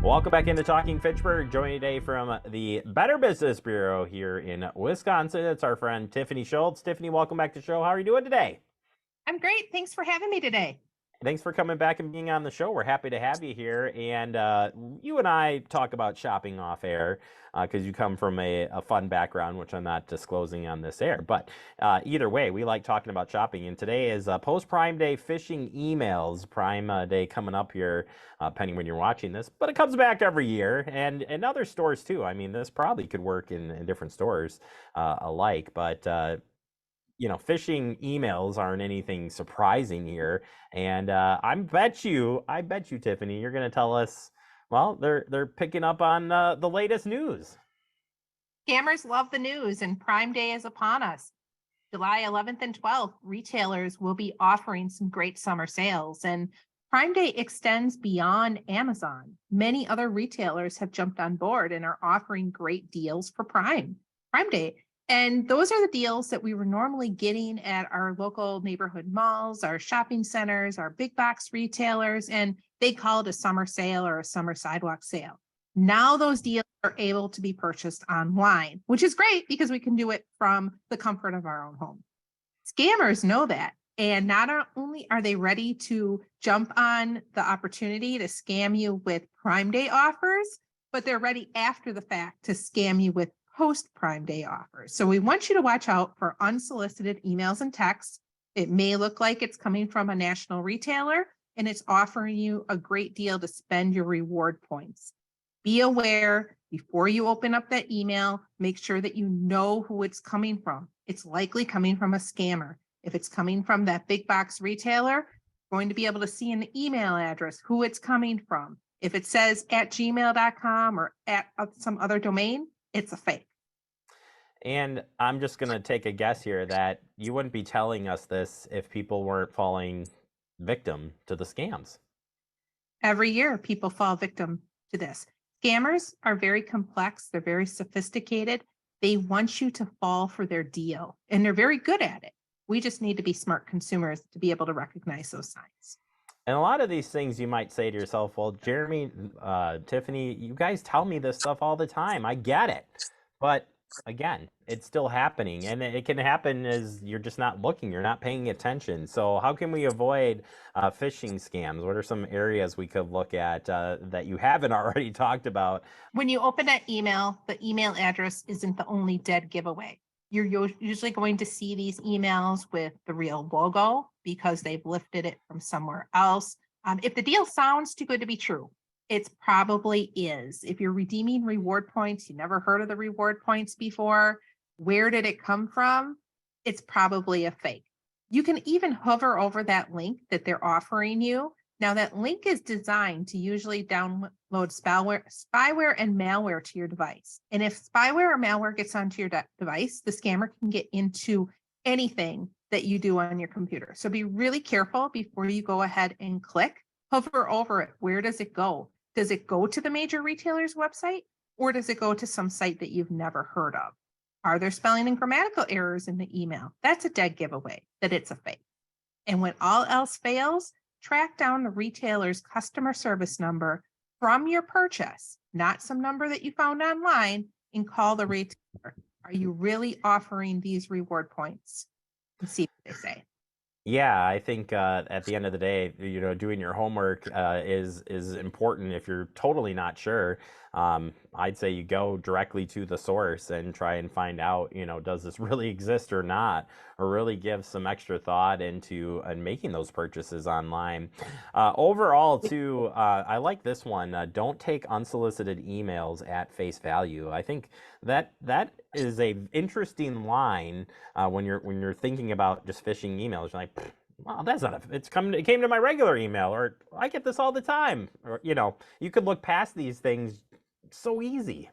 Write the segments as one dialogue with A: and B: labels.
A: Welcome back into Talking Fitchburg. Joining today from the Better Business Bureau here in Wisconsin. It's our friend Tiffany Schultz. Tiffany, welcome back to the show. How are you doing today?
B: I'm great. Thanks for having me today.
A: Thanks for coming back and being on the show. We're happy to have you here. And you and I talk about shopping off air because you come from a fun background, which I'm not disclosing on this air. But either way, we like talking about shopping. And today is post-Prime Day phishing emails. Prime Day coming up here, depending when you're watching this. But it comes back every year and other stores too. I mean, this probably could work in different stores alike. But phishing emails aren't anything surprising here. And I bet you, Tiffany, you're going to tell us, well, they're picking up on the latest news.
B: Scammers love the news, and Prime Day is upon us. July 11th and 12th, retailers will be offering some great summer sales, and Prime Day extends beyond Amazon. Many other retailers have jumped on board and are offering great deals for Prime Day. And those are the deals that we were normally getting at our local neighborhood malls, our shopping centers, our big box retailers, and they call it a summer sale or a summer sidewalk sale. Now those deals are able to be purchased online, which is great because we can do it from the comfort of our own home. Scammers know that. And not only are they ready to jump on the opportunity to scam you with Prime Day offers, but they're ready after the fact to scam you with post-Prime Day offers. So we want you to watch out for unsolicited emails and texts. It may look like it's coming from a national retailer and it's offering you a great deal to spend your reward points. Be aware before you open up that email, make sure that you know who it's coming from. It's likely coming from a scammer. If it's coming from that big box retailer, you're going to be able to see in the email address who it's coming from. If it says at gmail.com or at some other domain, it's a fake.
A: And I'm just going to take a guess here that you wouldn't be telling us this if people weren't falling victim to the scams.
B: Every year, people fall victim to this. Scammers are very complex. They're very sophisticated. They want you to fall for their deal, and they're very good at it. We just need to be smart consumers to be able to recognize those signs.
A: And a lot of these things you might say to yourself, well, Jeremy, Tiffany, you guys tell me this stuff all the time. I get it. But again, it's still happening, and it can happen as you're just not looking, you're not paying attention. So how can we avoid phishing scams? What are some areas we could look at that you haven't already talked about?
B: When you open that email, the email address isn't the only dead giveaway. You're usually going to see these emails with the real logo because they've lifted it from somewhere else. If the deal sounds too good to be true, it probably is. If you're redeeming reward points, you never heard of the reward points before, where did it come from? It's probably a fake. You can even hover over that link that they're offering you. Now that link is designed to usually download spyware and malware to your device. And if spyware or malware gets onto your device, the scammer can get into anything that you do on your computer. So be really careful before you go ahead and click. Hover over it. Where does it go? Does it go to the major retailer's website, or does it go to some site that you've never heard of? Are there spelling and grammatical errors in the email? That's a dead giveaway that it's a fake. And when all else fails, track down the retailer's customer service number from your purchase, not some number that you found online, and call the retailer. Are you really offering these reward points? And see what they say.
A: Yeah, I think at the end of the day, doing your homework is important. If you're totally not sure, I'd say you go directly to the source and try and find out, does this really exist or not, or really give some extra thought into making those purchases online. Overall, too, I like this one. Don't take unsolicited emails at face value. I think that is a interesting line when you're thinking about just phishing emails. You're like, well, that's not it came to my regular email, or I get this all the time, or you could look past these things so easy.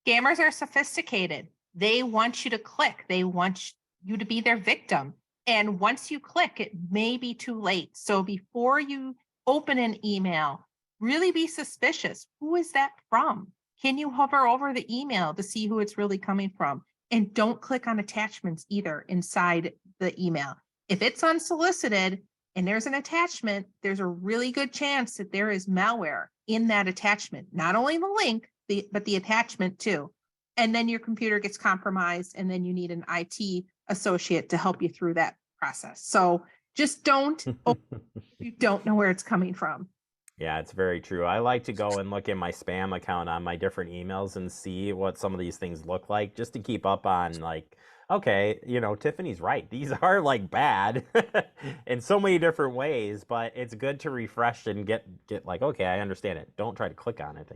B: Scammers are sophisticated. They want you to click. They want you to be their victim. And once you click, it may be too late. So before you open an email, really be suspicious. Who is that from? Can you hover over the email to see who it's really coming from? And don't click on attachments either inside the email. If it's unsolicited and there's an attachment, there's a really good chance that there is malware. in that attachment, not only the link, but the attachment too. And then your computer gets compromised, and then you need an IT associate to help you through that process. So just don't, you don't know where it's coming from.
A: Yeah, it's very true. I like to go and look in my spam account on my different emails and see what some of these things look like just to keep up on like, okay, Tiffany's right. These are like bad in so many different ways, but it's good to refresh and get like, okay, I understand it. Don't try to click on it,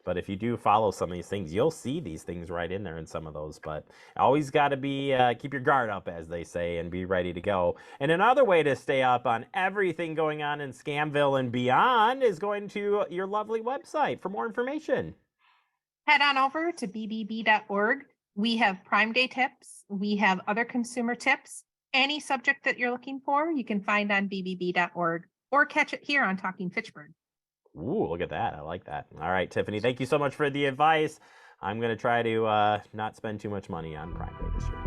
A: but if you do follow some of these things, you'll see these things right in there in some of those. But always got to be keep your guard up, as they say, and be ready to go. And another way to stay up on everything going on in Scamville and beyond is going to your lovely website for more information.
B: Head on over to bbb.org. We have Prime Day tips. We have other consumer tips. Any subject that you're looking for, you can find on bbb.org or catch it here on Talking Fitchburg.
A: Ooh, look at that. I like that. All right, Tiffany, thank you so much for the advice. I'm going to try to not spend too much money on Prime Day this year.